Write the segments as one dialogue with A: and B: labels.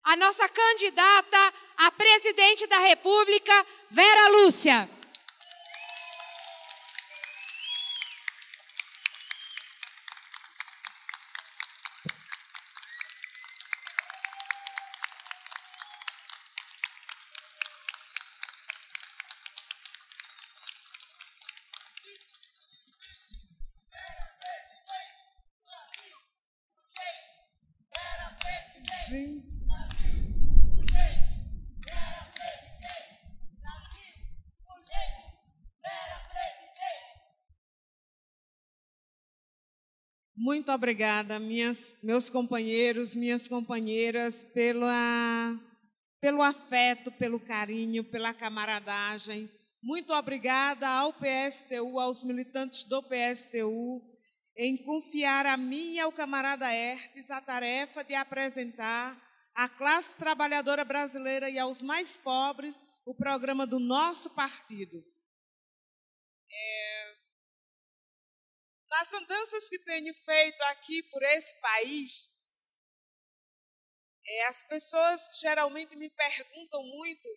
A: a nossa candidata a presidente da República, Vera Lúcia.
B: Muito obrigada, meus companheiros, minhas companheiras, pelo afeto, pelo carinho, pela camaradagem. Muito obrigada ao PSTU, aos militantes do PSTU, em confiar a mim e ao camarada Hertes a tarefa de apresentar à classe trabalhadora brasileira e aos mais pobres o programa do nosso partido. Nas andanças que tenho feito aqui por esse país, as pessoas geralmente me perguntam muito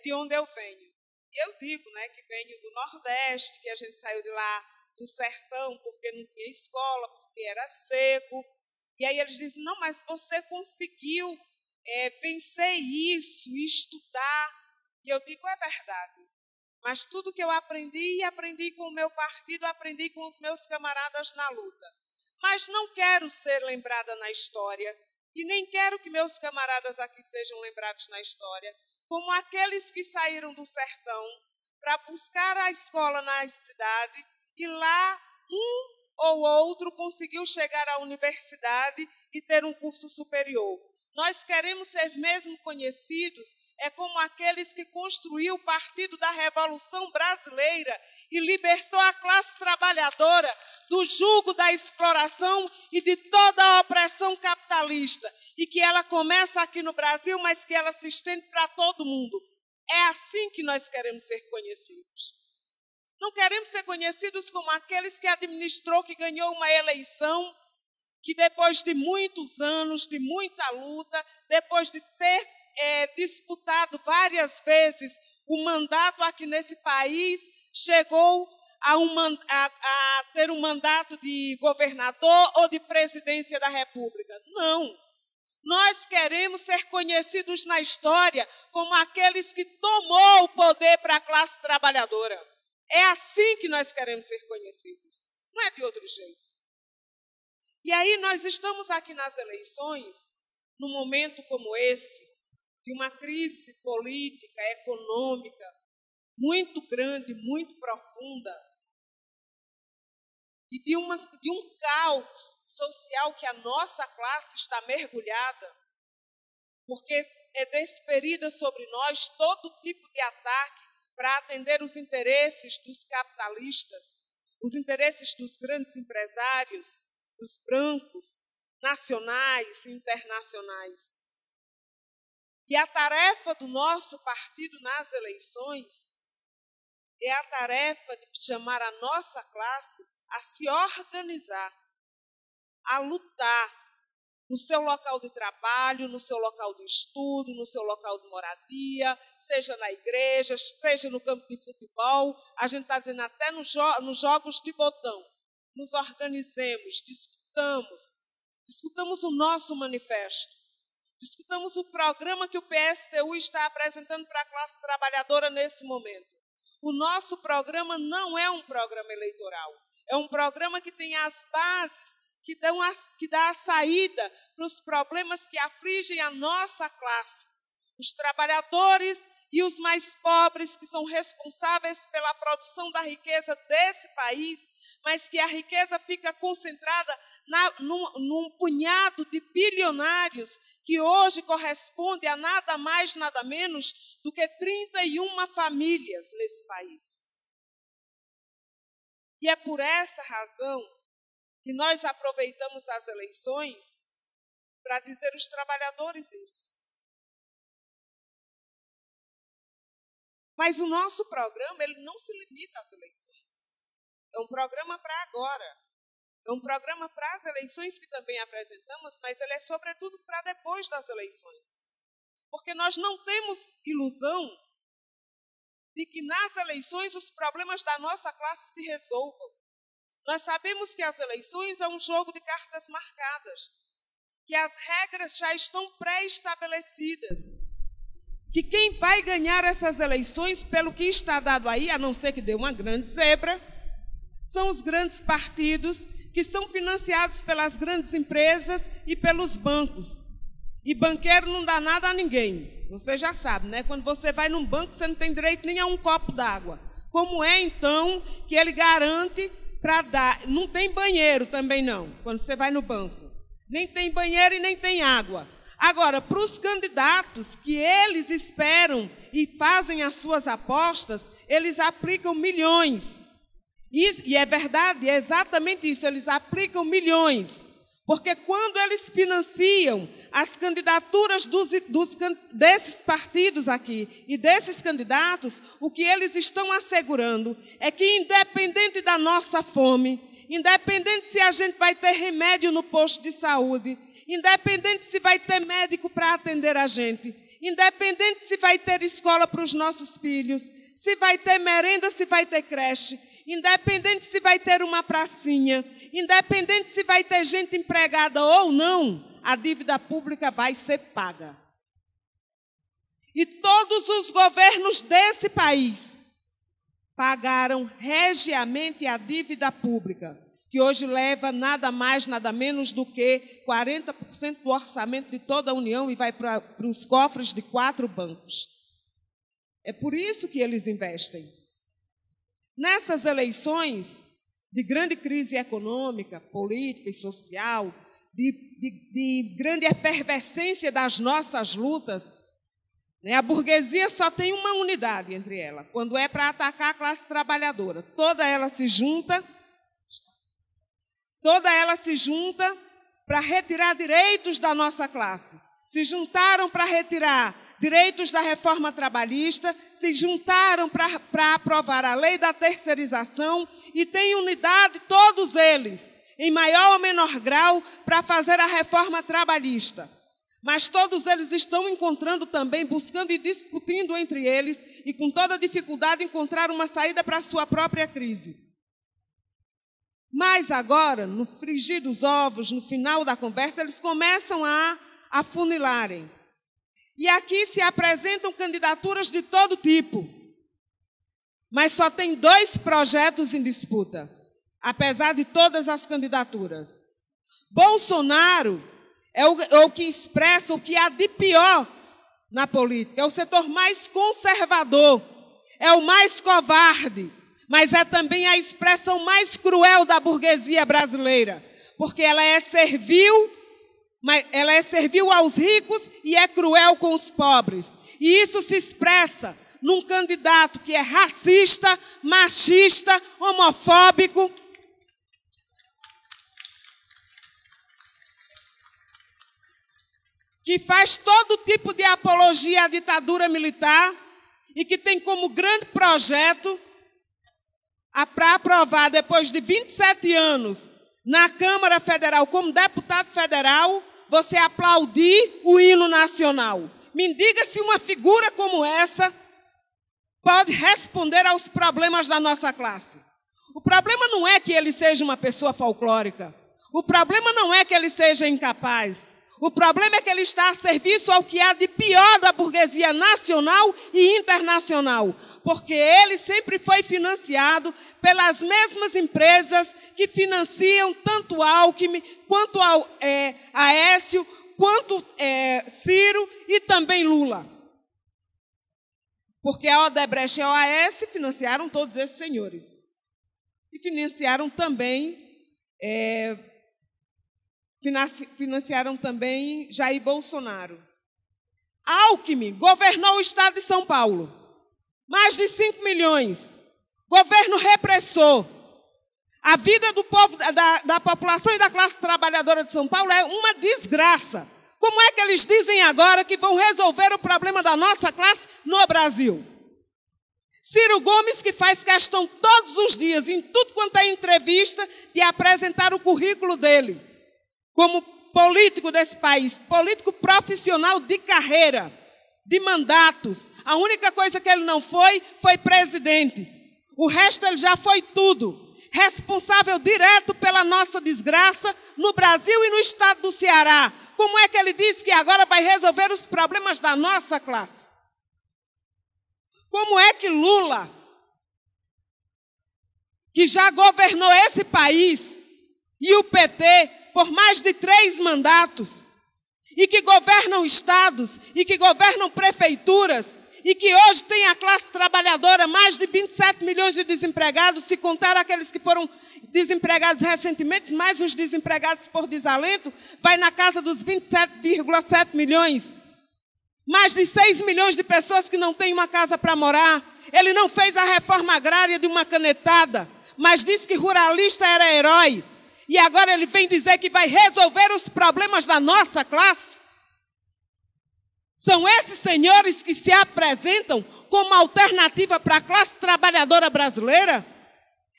B: de onde eu venho. E eu digo, que venho do Nordeste, que a gente saiu de lá do sertão porque não tinha escola, porque era seco. E aí eles dizem, não, mas você conseguiu vencer isso, estudar. E eu digo, é verdade. Mas tudo que eu aprendi com o meu partido, aprendi com os meus camaradas na luta. Mas não quero ser lembrada na história, e nem quero que meus camaradas aqui sejam lembrados na história, como aqueles que saíram do sertão para buscar a escola na cidade, e lá um ou outro conseguiu chegar à universidade e ter um curso superior. Nós queremos ser mesmo conhecidos como aqueles que construiu o Partido da Revolução Brasileira e libertou a classe trabalhadora do jugo da exploração e de toda a opressão capitalista. E que ela começa aqui no Brasil, mas que ela se estende para todo mundo. É assim que nós queremos ser conhecidos. Não queremos ser conhecidos como aqueles que administrou, que ganhou uma eleição, que depois de muitos anos, de muita luta, depois de ter disputado várias vezes o mandato aqui nesse país, chegou a ter um mandato de governador ou de presidência da República. Não. Nós queremos ser conhecidos na história como aqueles que tomou o poder para a classe trabalhadora. É assim que nós queremos ser conhecidos. Não é de outro jeito. E aí nós estamos aqui nas eleições, num momento como esse, de uma crise política, econômica, muito grande, muito profunda, e de um caos social que a nossa classe está mergulhada, porque é desferida sobre nós todo tipo de ataque para atender os interesses dos capitalistas, os interesses dos grandes empresários, dos brancos, nacionais e internacionais. E a tarefa do nosso partido nas eleições é a tarefa de chamar a nossa classe a se organizar, a lutar no seu local de trabalho, no seu local de estudo, no seu local de moradia, seja na igreja, seja no campo de futebol, a gente está dizendo até nos jogos de botão. Nos organizemos, discutamos o nosso manifesto, discutamos o programa que o PSTU está apresentando para a classe trabalhadora nesse momento. O nosso programa não é um programa eleitoral, é um programa que tem as bases, que dá a saída para os problemas que afligem a nossa classe, os trabalhadores e os mais pobres que são responsáveis pela produção da riqueza desse país, mas que a riqueza fica concentrada num punhado de bilionários que hoje corresponde a nada mais, nada menos do que 31 famílias nesse país. E é por essa razão que nós aproveitamos as eleições para dizer aos trabalhadores isso. Mas o nosso programa ele não se limita às eleições. É um programa para agora. É um programa para as eleições que também apresentamos, mas ele é sobretudo para depois das eleições. porque nós não temos ilusão de que nas eleições os problemas da nossa classe se resolvam. Nós sabemos que as eleições é um jogo de cartas marcadas, que as regras já estão pré-estabelecidas, que quem vai ganhar essas eleições, pelo que está dado aí, a não ser que dê uma grande zebra, são os grandes partidos que são financiados pelas grandes empresas e pelos bancos. E banqueiro não dá nada a ninguém. Você já sabe, né? Quando você vai num banco, você não tem direito nem a um copo d'água. Como é, então, que ele garante para dar? Não tem banheiro também, não, quando você vai no banco. Nem tem banheiro e nem tem água. Agora, para os candidatos que eles esperam e fazem as suas apostas, eles aplicam milhões. E é verdade, é exatamente isso, eles aplicam milhões. Porque quando eles financiam as candidaturas desses partidos aqui e desses candidatos, o que eles estão assegurando é que, independente da nossa fome, independente se a gente vai ter remédio no posto de saúde, independente se vai ter médico para atender a gente, independente se vai ter escola para os nossos filhos, se vai ter merenda, se vai ter creche, independente se vai ter uma pracinha, independente se vai ter gente empregada ou não, a dívida pública vai ser paga. E todos os governos desse país pagaram regiamente a dívida pública, que hoje leva nada mais, nada menos do que 40% do orçamento de toda a União e vai para os cofres de 4 bancos. É por isso que eles investem. Nessas eleições de grande crise econômica, política e social, de grande efervescência das nossas lutas, né, a burguesia só tem uma unidade entre ela, quando é para atacar a classe trabalhadora. Toda ela se junta para retirar direitos da nossa classe. Se juntaram para retirar direitos da reforma trabalhista, se juntaram para aprovar a lei da terceirização e têm unidade, todos eles, em maior ou menor grau, para fazer a reforma trabalhista. Mas todos eles estão encontrando também, buscando e discutindo entre eles e com toda dificuldade encontrar uma saída para a sua própria crise. Mas agora, no frigir dos ovos, no final da conversa, eles começam a afunilarem. E aqui se apresentam candidaturas de todo tipo. Mas só tem 2 projetos em disputa, apesar de todas as candidaturas. Bolsonaro é o que expressa o que há de pior na política. É o setor mais conservador, é o mais covarde, mas é também a expressão mais cruel da burguesia brasileira, porque ela é servil aos ricos e é cruel com os pobres. E isso se expressa num candidato que é racista, machista, homofóbico, que faz todo tipo de apologia à ditadura militar e que tem como grande projeto para aprovar, depois de 27 anos, na Câmara Federal, como deputado federal, você aplaudir o hino nacional. Me diga se uma figura como essa pode responder aos problemas da nossa classe. O problema não é que ele seja uma pessoa folclórica. O problema não é que ele seja incapaz. O problema é que ele está a serviço ao que há de pior da burguesia nacional e internacional, porque ele sempre foi financiado pelas mesmas empresas que financiam tanto Alckmin, quanto Aécio, quanto Ciro e também Lula. Porque a Odebrecht e a OAS financiaram todos esses senhores. E financiaram também Jair Bolsonaro. Alckmin governou o estado de São Paulo. Mais de 5 milhões. Governo repressor. A vida do povo, da população e da classe trabalhadora de São Paulo é uma desgraça. Como é que eles dizem agora que vão resolver o problema da nossa classe no Brasil? Ciro Gomes, que faz questão todos os dias, em tudo quanto é entrevista, de apresentar o currículo dele como político desse país, político profissional de carreira, de mandatos. A única coisa que ele não foi presidente. O resto ele já foi tudo. Responsável direto pela nossa desgraça no Brasil e no estado do Ceará. Como é que ele disse que agora vai resolver os problemas da nossa classe? Como é que Lula, que já governou esse país, e o PT, por mais de 3 mandatos, e que governam estados, e que governam prefeituras, e que hoje tem a classe trabalhadora, mais de 27 milhões de desempregados, se contar aqueles que foram desempregados recentemente, mais os desempregados por desalento, vai na casa dos 27,7 milhões. Mais de 6 milhões de pessoas que não têm uma casa para morar. Ele não fez a reforma agrária de uma canetada, mas disse que ruralista era herói. E agora ele vem dizer que vai resolver os problemas da nossa classe. São esses senhores que se apresentam como alternativa para a classe trabalhadora brasileira?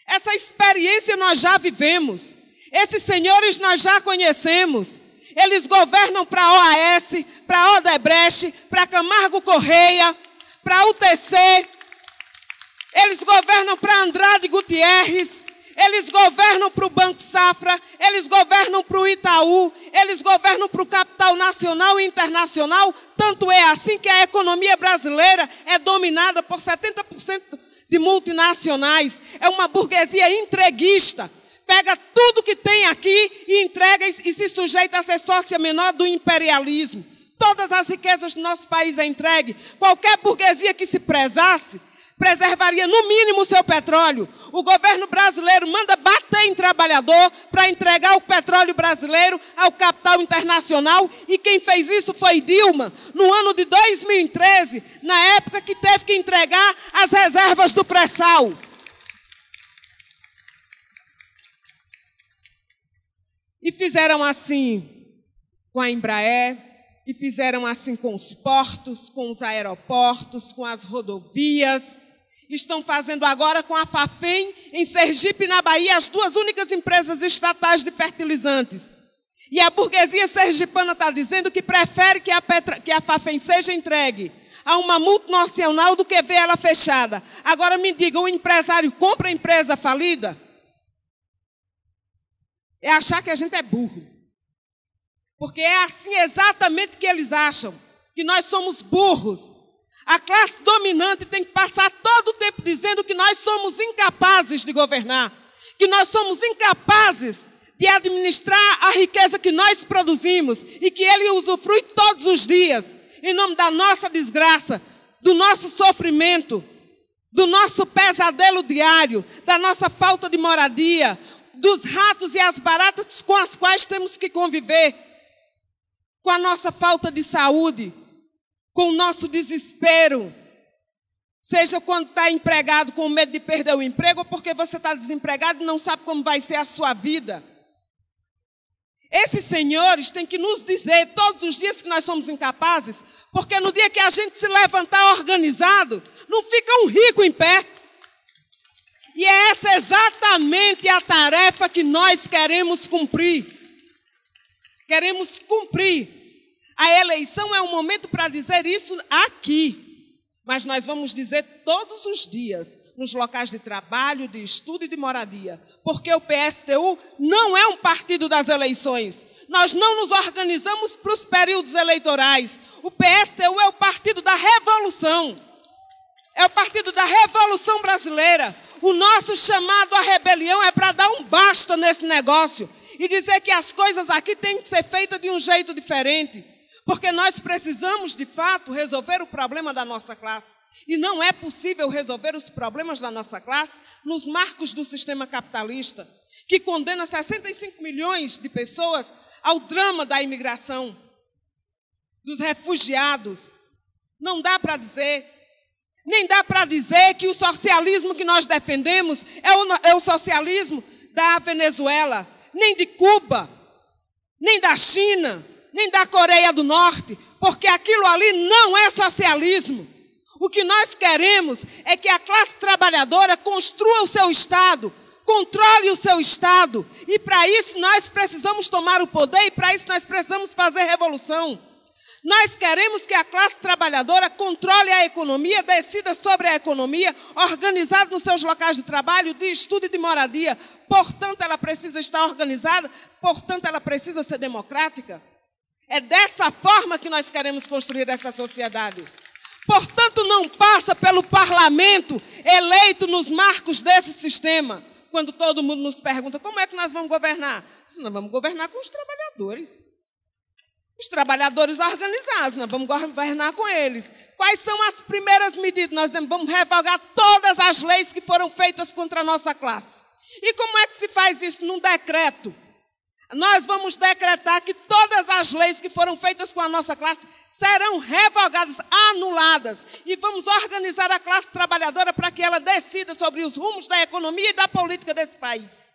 B: Essa experiência nós já vivemos. Esses senhores nós já conhecemos. Eles governam para a OAS, para a Odebrecht, para Camargo Correia, para a UTC. Eles governam para Andrade Gutierrez. Eles governam para o Banco Safra, eles governam para o Itaú, eles governam para o capital nacional e internacional. Tanto é assim que a economia brasileira é dominada por 70% de multinacionais. É uma burguesia entreguista. Pega tudo que tem aqui e entrega e se sujeita a ser sócia menor do imperialismo. Todas as riquezas do nosso país é entregue. Qualquer burguesia que se prezasse, preservaria no mínimo o seu petróleo. O governo brasileiro manda bater em trabalhador para entregar o petróleo brasileiro ao capital internacional. E quem fez isso foi Dilma, no ano de 2013, na época que teve que entregar as reservas do pré-sal. E fizeram assim com a Embraer, e fizeram assim com os portos, com os aeroportos, com as rodovias. Estão fazendo agora com a Fafem, em Sergipe, na Bahia, as 2 únicas empresas estatais de fertilizantes. E a burguesia sergipana está dizendo que prefere que a Fafem seja entregue a uma multinacional do que ver ela fechada. Agora me diga, o empresário compra a empresa falida? É achar que a gente é burro. Porque é assim exatamente que eles acham, que nós somos burros. A classe dominante tem que passar todo o tempo dizendo que nós somos incapazes de governar, que nós somos incapazes de administrar a riqueza que nós produzimos e que ele usufrui todos os dias, em nome da nossa desgraça, do nosso sofrimento, do nosso pesadelo diário, da nossa falta de moradia, dos ratos e as baratas com as quais temos que conviver, com a nossa falta de saúde, com o nosso desespero, seja quando está empregado com medo de perder o emprego, ou porque você está desempregado e não sabe como vai ser a sua vida. Esses senhores têm que nos dizer todos os dias que nós somos incapazes, porque no dia que a gente se levantar organizado, não fica um rico em pé. E é essa exatamente a tarefa que nós queremos cumprir. Queremos cumprir. A eleição é um momento para dizer isso aqui. Mas nós vamos dizer todos os dias, nos locais de trabalho, de estudo e de moradia. Porque o PSTU não é um partido das eleições. Nós não nos organizamos para os períodos eleitorais. O PSTU é o partido da revolução. É o partido da revolução brasileira. O nosso chamado à rebelião é para dar um basta nesse negócio e dizer que as coisas aqui têm que ser feitas de um jeito diferente. Porque nós precisamos, de fato, resolver o problema da nossa classe. E não é possível resolver os problemas da nossa classe nos marcos do sistema capitalista, que condena 65 milhões de pessoas ao drama da imigração, dos refugiados. Não dá para dizer, nem dá para dizer que o socialismo que nós defendemos é o socialismo da Venezuela, nem de Cuba, nem da China, nem da Coreia do Norte, porque aquilo ali não é socialismo. O que nós queremos é que a classe trabalhadora construa o seu Estado, controle o seu Estado, e para isso nós precisamos tomar o poder, e para isso nós precisamos fazer revolução. Nós queremos que a classe trabalhadora controle a economia, decida sobre a economia, organizada nos seus locais de trabalho, de estudo e de moradia. Portanto, ela precisa estar organizada, portanto, ela precisa ser democrática. É dessa forma que nós queremos construir essa sociedade. Portanto, não passa pelo parlamento eleito nos marcos desse sistema. Quando todo mundo nos pergunta, como é que nós vamos governar? Nós vamos governar com os trabalhadores. Os trabalhadores organizados, nós vamos governar com eles. Quais são as primeiras medidas? Nós vamos revogar todas as leis que foram feitas contra a nossa classe. E como é que se faz isso? Num decreto. Nós vamos decretar que todas as leis que foram feitas com a nossa classe serão revogadas, anuladas. E vamos organizar a classe trabalhadora para que ela decida sobre os rumos da economia e da política desse país.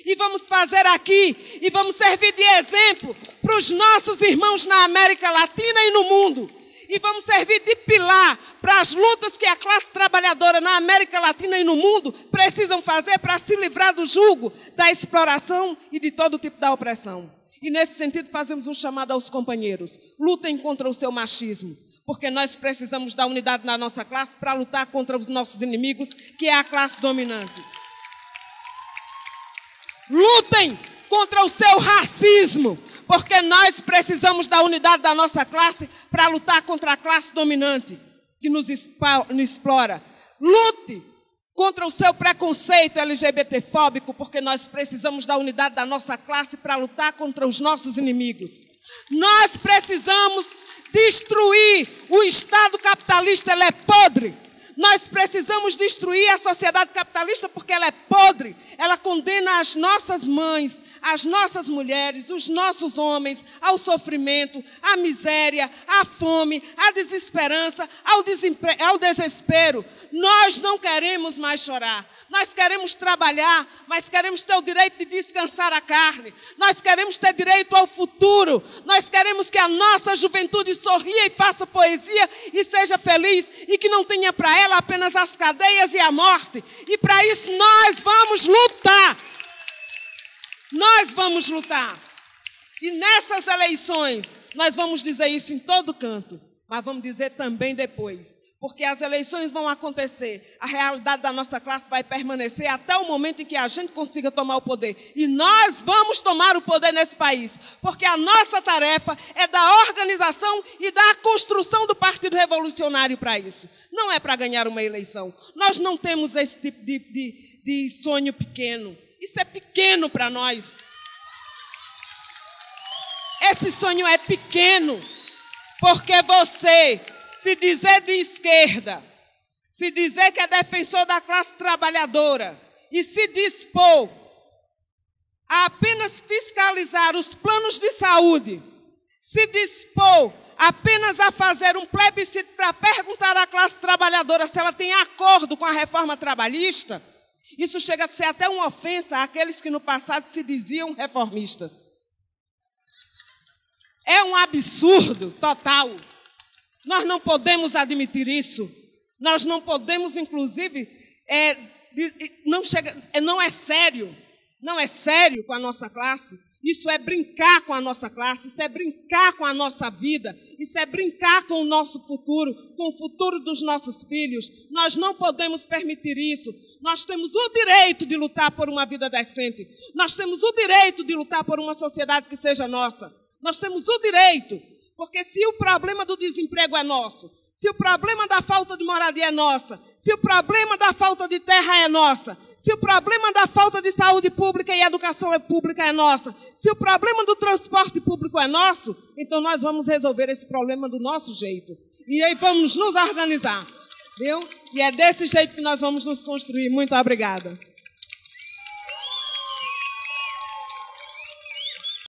B: E vamos fazer aqui, e vamos servir de exemplo para os nossos irmãos na América Latina e no mundo. E vamos servir de pilar para as lutas que a classe trabalhadora na América Latina e no mundo precisam fazer para se livrar do jugo, da exploração e de todo tipo de opressão. E nesse sentido fazemos um chamado aos companheiros. Lutem contra o seu machismo, porque nós precisamos da unidade na nossa classe para lutar contra os nossos inimigos, que é a classe dominante. Lutem contra o seu racismo, porque nós precisamos da unidade da nossa classe para lutar contra a classe dominante que nos explora. Lute contra o seu preconceito LGBTfóbico, porque nós precisamos da unidade da nossa classe para lutar contra os nossos inimigos. Nós precisamos destruir o Estado capitalista, ele é podre. Nós precisamos destruir a sociedade capitalista porque ela é podre. Ela condena as nossas mães, as nossas mulheres, os nossos homens ao sofrimento, à miséria, à fome, à desesperança, ao desespero. Nós não queremos mais chorar. Nós queremos trabalhar, mas queremos ter o direito de descansar a carne. Nós queremos ter direito ao futuro. Nós queremos que a nossa juventude sorria e faça poesia e seja feliz e que não tenha para ela apenas as cadeias e a morte. E para isso nós vamos lutar. Nós vamos lutar. E nessas eleições, nós vamos dizer isso em todo canto, mas vamos dizer também depois. Porque as eleições vão acontecer, a realidade da nossa classe vai permanecer até o momento em que a gente consiga tomar o poder. E nós vamos tomar o poder nesse país, porque a nossa tarefa é da organização e da construção do Partido Revolucionário para isso. Não é para ganhar uma eleição. Nós não temos esse tipo de sonho pequeno. Isso é pequeno para nós. Esse sonho é pequeno, porque você se dizer de esquerda, se dizer que é defensor da classe trabalhadora e se dispor a apenas fiscalizar os planos de saúde, se dispor apenas a fazer um plebiscito para perguntar à classe trabalhadora se ela tem acordo com a reforma trabalhista, isso chega a ser até uma ofensa àqueles que no passado se diziam reformistas. É um absurdo total. Nós não podemos admitir isso. Nós não podemos, inclusive, não é sério. Não é sério com a nossa classe. Isso é brincar com a nossa classe, isso é brincar com a nossa vida, isso é brincar com o nosso futuro, com o futuro dos nossos filhos. Nós não podemos permitir isso. Nós temos o direito de lutar por uma vida decente. Nós temos o direito de lutar por uma sociedade que seja nossa. Nós temos o direito. Porque se o problema do desemprego é nosso, se o problema da falta de moradia é nossa, se o problema da falta de terra é nossa, se o problema da falta de saúde pública e educação pública é nossa, se o problema do transporte público é nosso, então nós vamos resolver esse problema do nosso jeito. E aí vamos nos organizar, viu? E é desse jeito que nós vamos nos construir. Muito obrigada.